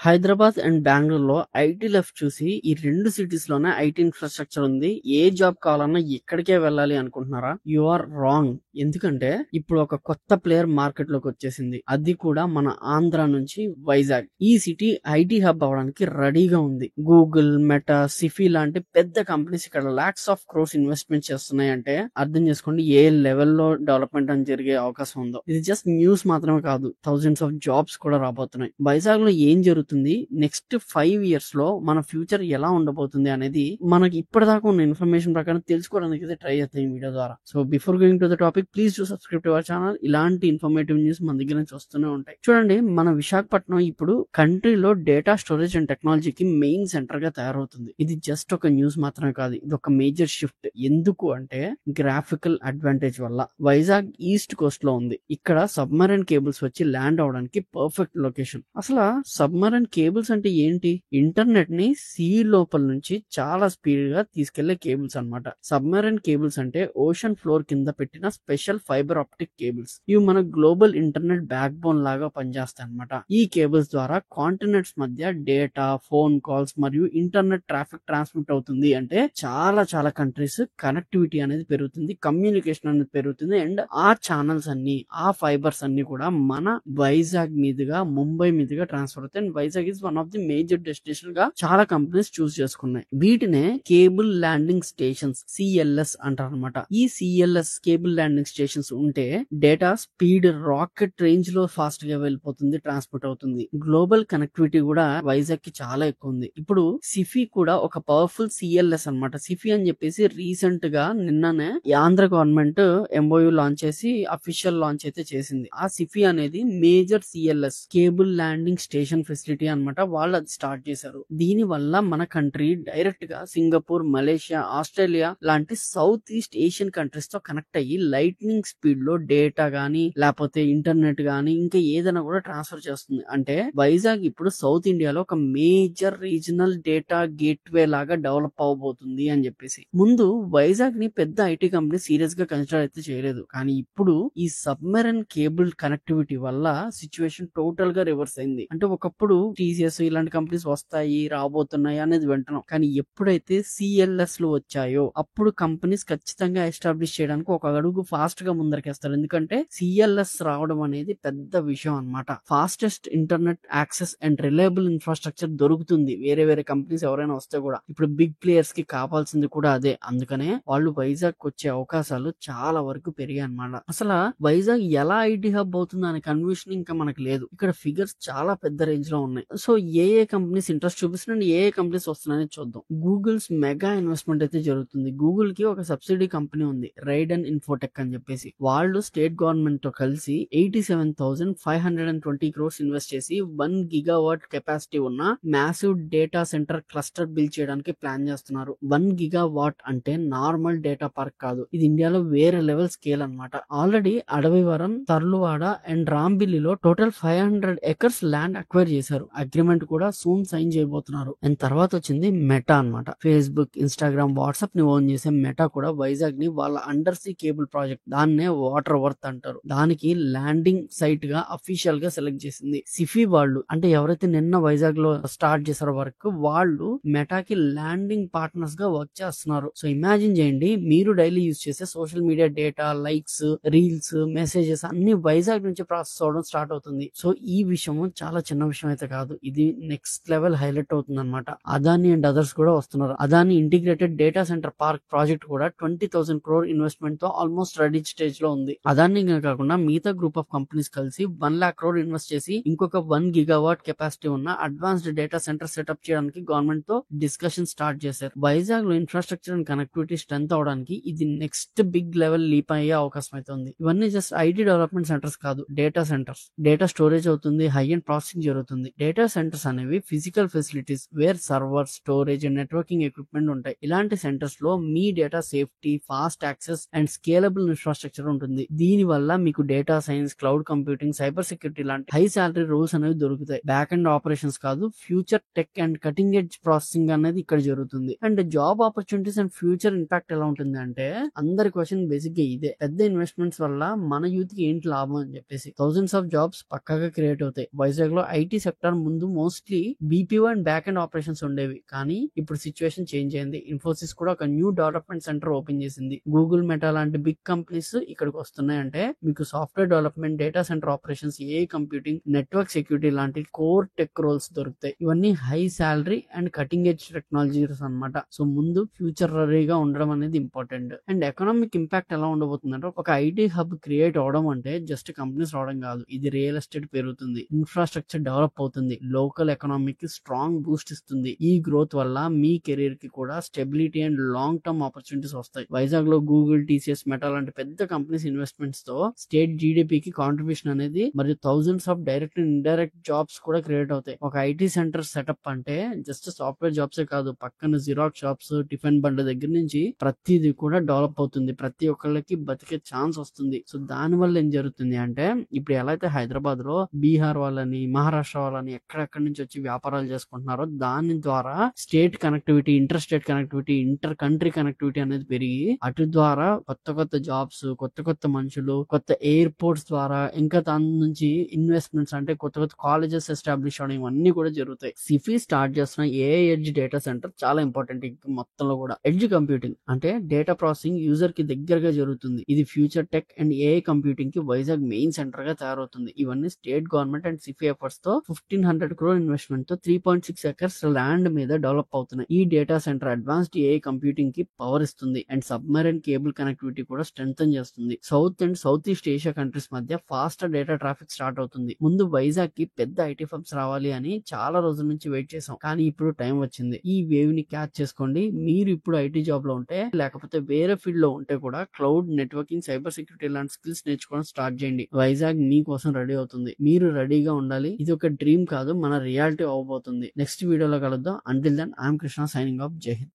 Hyderabad and బెంగుళూరులో IT left చూసి ఈ 2 సిటీస్ లోనే ఐటీ ఇన్ఫ్రాస్ట్రక్చర్ ఉంది. ఏ జాబ్ కావాలన్నా ఇక్కడికే వెళ్ళాలి అనుకుంటున్నారా? You are wrong. ఎందుకంటే ఇప్పుడు ఒక కొత్త ప్లేయర్ మార్కెట్ లోకి వచ్చేసింది. అది కూడా మన ఆంధ్ర నుంచి వైజాగ్. ఈ సిటీ ఐటీ హబ్ అవడానికి రెడీగా ఉంది. గూగుల్, మెటా, సిఫీ లాంటి పెద్ద కంపెనీస్ ఇక్కడ లాక్స్ ఆఫ్ క్రోర్స్ ఇన్వెస్ట్మెంట్ చేస్తున్నాయి అంటే అర్థం చేసుకోండి ఏ లెవెల్లో డెవలప్మెంట్ అని జరిగే అవకాశం ఉందో. ఇది జస్ట్ న్యూస్ మాత్రమే కాదు, థౌజండ్స్ ఆఫ్ జాబ్స్ కూడా రాబోతున్నాయి. వైజాగ్ లో ఏం జరుగుతుంది, నెక్స్ట్ 5 years లో మన ఫ్యూచర్ ఎలా ఉండబోతుంది అనేది మనకి ఇప్పటిదాకా ఉన్న ఇన్ఫర్మేషన్ ప్రకారం తెలుసుకోవడానికి అయితే ట్రై చేస్తాం ఈ వీడియో ద్వారా. So before going to the topic, please do subscribe to our channel. ఇలాంటి ఇన్ఫర్మేటివ్ న్యూస్ మన దగ్గర నుంచి వస్తూనే ఉంటాయి. చూడండి, మన విశాఖపట్నం ఇప్పుడు కంట్రీలో డేటా స్టోరేజ్ అండ్ టెక్నాలజీకి మెయిన్ సెంటర్ గా తయారవుతుంది. ఇది జస్ట్ ఒక న్యూస్ మాత్రమే కాదు, ఇది ఒక మేజర్ షిఫ్ట్. ఎందుకు అంటే గ్రాఫికల్ అడ్వాంటేజ్ వల్ల. వైజాగ్ ఈస్ట్ కోస్ట్ లో ఉంది. ఇక్కడ సబ్మరైన్ కేబుల్స్ వచ్చి ల్యాండ్ అవడానికి పర్ఫెక్ట్ లొకేషన్. అసలు సబ్మరైన్ కేబుల్స్ అంటే ఏంటి? ఇంటర్నెట్ ని సీ లోపల నుంచి చాలా స్పీడ్ గా తీసుకెళ్లే కేబుల్స్ అన్నమాట. సబ్మరైన్ కేబుల్స్ అంటే ఓషన్ ఫ్లోర్ కింద పెట్టిన స్పెషల్ ఫైబర్ ఆప్టిక్ కేబుల్స్. ఇవి మన గ్లోబల్ ఇంటర్నెట్ బ్యాక్ బోన్ లాగా పనిచేస్తాయి అన్నమాట. ఈ కేబుల్స్ ద్వారా కాంటినెంట్స్ మధ్య డేటా, ఫోన్ కాల్స్ మరియు ఇంటర్నెట్ ట్రాఫిక్ ట్రాన్స్మిట్ అవుతుంది. అంటే చాలా చాలా కంట్రీస్ కనెక్టివిటీ అనేది పెరుగుతుంది, కమ్యూనికేషన్ అనేది పెరుగుతుంది. అండ్ ఆ ఛానల్స్ అన్ని, ఆ ఫైబర్స్ అన్ని కూడా మన వైజాగ్ మీదుగా, ముంబై మీదుగా ట్రాన్స్ఫర్ అవుతాయి. And Vizag is one of the major destination గా చాలా కంపెనీస్ చూస్ చేసుకున్నాయి. వీటినే కేబుల్ ల్యాండింగ్ స్టేషన్స్, సిఎల్ఎస్ అంటారు అనమాట. ఈ సిఎల్ఎస్ కేబుల్ ల్యాండింగ్ స్టేషన్స్ ఉంటే డేటా స్పీడ్ రాకెట్ రేంజ్ లో ఫాస్ట్ గా వెళ్ళిపోతుంది, ట్రాన్స్పోర్ట్ అవుతుంది. గ్లోబల్ కనెక్టివిటీ కూడా వైజాగ్ కి చాలా ఎక్కువ ఉంది. ఇప్పుడు సిఫీ కూడా ఒక పవర్ఫుల్ సిఎల్ఎస్ అన్నమాట. సిఫీ అని చెప్పేసి రీసెంట్ గా నిన్ననే ఆంధ్ర గవర్నమెంట్ ఎంఓయూ లాంచ్ చేసి అఫీషియల్ లాంచ్ అయితే చేసింది. ఆ సిఫీ అనేది major cls, cable landing station facility అన్నమాట. వాళ్ళు అది స్టార్ట్ చేశారు. దీని వల్ల మన కంట్రీ డైరెక్ట్ గా సింగపూర్, మలేషియా, ఆస్ట్రేలియా లాంటి సౌత్ ఈస్ట్ ఏషియన్ కంట్రీస్ తో కనెక్ట్ అయ్యి లైట్నింగ్ స్పీడ్ లో డేటా గానీ, లేకపోతే ఇంటర్నెట్ గానీ, ఇంకా ఏదైనా కూడా ట్రాన్స్ఫర్ చేస్తుంది. అంటే వైజాగ్ ఇప్పుడు సౌత్ ఇండియాలో ఒక మేజర్ రీజనల్ డేటా గేట్వే లాగా డెవలప్ అవబోతుంది అని చెప్పేసి. ముందు వైజాగ్ ని పెద్ద ఐటీ కంపెనీ సీరియస్ గా కన్సిడర్ అయితే చేయలేదు. కానీ ఇప్పుడు ఈ సబ్మెరైన్ కేబుల్ కనెక్టివిటీ వల్ల సిచ్యువేషన్ టోటల్ గా రివర్స్ అయింది. అంటే ఒకప్పుడు టీసీఎస్ ఇలాంటి కంపెనీస్ వస్తాయి, రాబోతున్నాయి అనేది వింటున్నాం. కానీ ఎప్పుడైతే సిఎల్ఎస్ లు వచ్చాయో అప్పుడు కంపెనీస్ ఖచ్చితంగా ఎస్టాబ్లిష్ చేయడానికి ఒక అడుగు ఫాస్ట్ గా ముందరకేస్తారు. ఎందుకంటే సిఎల్ఎస్ రావడం అనేది పెద్ద విషయం అన్నమాట. Fastest internet access and reliable infrastructure దొరుకుతుంది వేరే వేరే కంపెనీస్ ఎవరైనా వస్తే కూడా. ఇప్పుడు బిగ్ ప్లేయర్స్ కి కావాల్సింది కూడా అదే. అందుకనే వాళ్ళు వైజాగ్ వచ్చే అవకాశాలు చాలా వరకు పెరిగాయి అన్నమాట. అసలు వైజాగ్ ఎలా ఐటీ హబ్ అవుతుంది అనే కన్ఫ్యూషన్ ఇంకా మనకు లేదు. ఇక్కడ ఫిగర్స్ చాలా పెద్ద రేంజ్ లో ఉన్నాయి. సో ఏ కంపెనీస్ ఇంట్రెస్ట్ చూపిస్తున్నాయి, ఏ కంపెనీస్ వస్తున్నాయని చూద్దాం. గూగుల్స్ మెగా ఇన్వెస్ట్మెంట్ అయితే జరుగుతుంది. గూగుల్ కి ఒక సబ్సిడీ కంపెనీ ఉంది, రైడన్ ఇన్ఫోటెక్ అని చెప్పేసి. వాళ్ళు స్టేట్ గవర్నమెంట్ తో కలిసి 87,520 crores ఇన్వెస్ట్ చేసి 1 gigawatt కెపాసిటీ ఉన్న massive data centre cluster build చేయడానికి ప్లాన్ చేస్తున్నారు. 1 gigawatt అంటే నార్మల్ డేటా పార్క్ కాదు, ఇది ఇండియాలో వేరే లెవెల్ స్కేల్ అన్నమాట. ఆల్రెడీ అడవివరం, తర్లువాడ అండ్ రాంబిల్లిలో టోటల్ 500 acres ల్యాండ్ అక్వైర్ చేశారు. అగ్రిమెంట్ కూడా సూన్ సైన్ చేయబోతున్నారు. అండ్ తర్వాత వచ్చింది మెటా అన్నమాట. ఫేస్బుక్, ఇన్స్టాగ్రామ్, వాట్సాప్ ని ఓన్ చేసే మెటా కూడా వైజాగ్ ని వాళ్ళ అండర్ సీ కేబుల్ ప్రాజెక్ట్, దాన్నే వాటర్ వర్త్ అంటారు, దానికి ల్యాండింగ్ సైట్ గా అఫీషియల్ గా సెలెక్ట్ చేసింది. సిఫీ వాళ్ళు, అంటే ఎవరైతే నిన్న వైజాగ్ లో స్టార్ట్ చేశారో వర్క్, వాళ్ళు మెటాకి ల్యాండింగ్ పార్ట్నర్స్ గా వర్క్ చేస్తున్నారు. సో ఇమాజిన్ చేయండి, మీరు డైలీ యూజ్ చేసే social media data, likes, reels, messages అన్ని వైజాగ్ నుంచి ప్రాసెస్ అవడం స్టార్ట్ అవుతుంది. సో ఈ విషయం చాలా చిన్న విషయం అయితే కాదు, ఇది నెక్స్ట్ లెవెల్ హైలైట్ అవుతుంది అనమాట. అదాని అండ్ అదర్స్ కూడా వస్తున్నారు. Adani integrated data centre park project కూడా 20,000 crore ఇన్వెస్ట్మెంట్ తో ఆల్మోస్ట్ రెడీ స్టేజ్ లో ఉంది. అదాని కాకుండా మిగతా గ్రూప్ ఆఫ్ కంపెనీస్ కలిసి 1 lakh crore ఇన్వెస్ట్ చేసి ఇంకొక 1 gigawatt కెపాసిటీ ఉన్న అడ్వాన్స్డ్ డేటా సెంటర్ సెటప్ చేయడానికి గవర్నమెంట్ తో డిస్కషన్ స్టార్ట్ చేశారు. వైజాగ్ లో ఇన్ఫ్రాస్ట్రక్చర్ అండ్ కనెక్టివిటీ స్ట్రెంత్ అవడానికి ఇది నెక్స్ట్ బిగ్ లెవెల్ లీప్ అయ్యే అవకాశం అయితే ఉంది. ఇవన్నీ జస్ట్ ఐటీ డెవలప్మెంట్ సెంటర్స్ కాదు, డేటా సెంటర్స్. డేటా స్టోరేజ్ అవుతుంది, హై అండ్ ప్రాసెసింగ్ జరుగుతుంది. డేటా సెంటర్స్ అనేవి physical facilities where server, storage and networking equipment ఉంటాయి. ఇలాంటి సెంటర్స్ లో మీ data safety, fast access and scalable infrastructure ఉంటుంది. దీని వల్ల మీకు data science, cloud computing, cyber security లాంటి హై సాలరీ రోల్స్ అనేవి దొరుకుతాయి. బ్యాక్ అండ్ ఆపరేషన్స్ కాదు, future tech and cutting edge processing అనేది ఇక్కడ జరుగుతుంది. And job opportunities and future impact ఎలా ఉంటుంది అంటే, అందరి క్వశ్చన్ బేసిక్ గా ఇదే. పెద్ద ఇన్వెస్ట్మెంట్స్ వల్ల మన యూత్ కి ఏంటి లాభం అని చెప్పేసి థౌసండ్స్ ఆఫ్ జాబ్స్ పక్కాగా క్రియేట్ అవుతాయి. వైజాగ్ లో ఐటీ సెక్టర్ సెక్టర్ ముందు mostly BPO and back end operations ఉండేవి, కానీ ఇప్పుడు సిచ్యువేషన్ చేంజ్ అయింది. ఇన్ఫోసిస్ కూడా ఒక న్యూ డెవలప్మెంట్ సెంటర్ ఓపెన్ చేసింది. గూగుల్, మెటా లాంటి బిగ్ కంపెనీస్ ఇక్కడికి వస్తున్నాయంటే మీకు software development, data centre operations, AI computing, network security లాంటి కోర్ టెక్ రోల్స్ దొరుకుతాయి. ఇవన్నీ high salary and cutting edge technologies అన్నమాట. సో ముందు ఫ్యూచర్ రెడీగా ఉండడం అనేది ఇంపార్టెంట్. అండ్ ఎకనామిక్ ఇంపాక్ట్ ఎలా ఉండబోతుందంటే, ఒక ఐటీ హబ్ క్రియేట్ అవడం అంటే జస్ట్ కంపెనీస్ రావడం కాదు, ఇది రియల్ ఎస్టేట్ పెరుగుతుంది, ఇన్ఫ్రాస్ట్రక్చర్ డెవలప్ అవుతుంది, లోకల్ ఎకనామిక్ కి స్ట్రాంగ్ బూస్ట్ ఇస్తుంది. ఈ గ్రోత్ వల్ల మీ కెరీర్ కి కూడా stability and long term opportunities వస్తాయి. వైజాగ్ లో గూగుల్, టీసీఎస్, మెటా లాంటి పెద్ద కంపెనీస్ ఇన్వెస్ట్మెంట్స్ తో స్టేట్ జీడీపీకి కాంట్రిబ్యూషన్ అనేది మరియు thousands of direct and indirect jobs కూడా క్రియేట్ అవుతాయి. ఒక ఐటీ సెంటర్ సెటప్ అంటే జస్ట్ సాఫ్ట్వేర్ జాబ్సే కాదు, పక్కన జిరాక్స్ షాప్స్, టిఫిన్ బండ్ల దగ్గర నుంచి ప్రతిదీ కూడా డెవలప్ అవుతుంది. ప్రతి ఒక్కళ్ళకి బతికే ఛాన్స్ వస్తుంది. సో దాని వల్ల ఏం జరుగుతుంది అంటే, ఇప్పుడు ఎలా అయితే హైదరాబాద్ లో బీహార్ వాళ్ళని, మహారాష్ట్ర వాళ్ళని ఎక్కడెక్కడి నుంచి వచ్చి వ్యాపారాలు చేసుకుంటున్నారో, దాని ద్వారా state connectivity, inter state connectivity, inter country connectivity అనేది పెరిగి అటు ద్వారా కొత్త కొత్త జాబ్స్, కొత్త కొత్త మనుషులు, కొత్త ఎయిర్పోర్ట్స్ ద్వారా, ఇంకా దాని నుంచి ఇన్వెస్ట్మెంట్స్ అంటే కొత్త కొత్త కాలేజెస్ ఎస్టాబ్లిష్ అవడం, ఇవన్నీ కూడా జరుగుతాయి. సిఫీ స్టార్ట్ చేస్తున్న ఏఐ ఎడ్జ్ డేటా సెంటర్ చాలా ఇంపార్టెంట్. మొత్తంలో కూడా ఎడ్జ్ కంప్యూటింగ్ అంటే డేటా ప్రాసెసింగ్ యూజర్ కి దగ్గరగా జరుగుతుంది. ఇది future tech and AI computing కి వైజాగ్ మెయిన్ సెంటర్ గా తయారవుతుంది. ఇవన్నీ state government and Sify efforts తో 1500 crore ఇన్వెస్ట్మెంట్ తో 3.6 acres ల్యాండ్ మీద డెవలప్ అవుతున్నాయి. ఈ data centre advanced AI computing కి పవర్ ఇస్తుంది అండ్ సబ్మరైన్ కేబుల్ కనెక్టివిటీ కూడా స్ట్రెంథన్ చేస్తుంది. South and south east Asia countries మధ్య ఫాస్ట్ డేటా ట్రాఫిక్ స్టార్ట్ అవుతుంది. ముందు వైజాగ్ కి పెద్ద ఐటీ ఫర్మ్స్ రావాలి అని చాలా రోజుల నుంచి వెయిట్ చేసాం, కానీ ఇప్పుడు టైం వచ్చింది. ఈ వేవ్ ని క్యాచ్ చేసుకోండి. మీరు ఇప్పుడు ఐటీ జాబ్ లో ఉంటే, లేకపోతే వేరే ఫీల్డ్ లో ఉంటే కూడా క్లౌడ్, నెట్వర్కింగ్, సైబర్ సెక్యూరిటీ లాంటి స్కిల్స్ నేర్చుకోవడం స్టార్ట్ చేయండి. వైజాగ్ మీకోసం రెడీ అవుతుంది. మీరు రెడీగా ఉండాలి. ఇది ఒక డ్రీమ్ కాదు, మన రియాలిటీ అవబోతుంది. నెక్స్ట్ వీడియోలో కలుద్దాం. Until then I'm Krishna signing off. జై హింద్.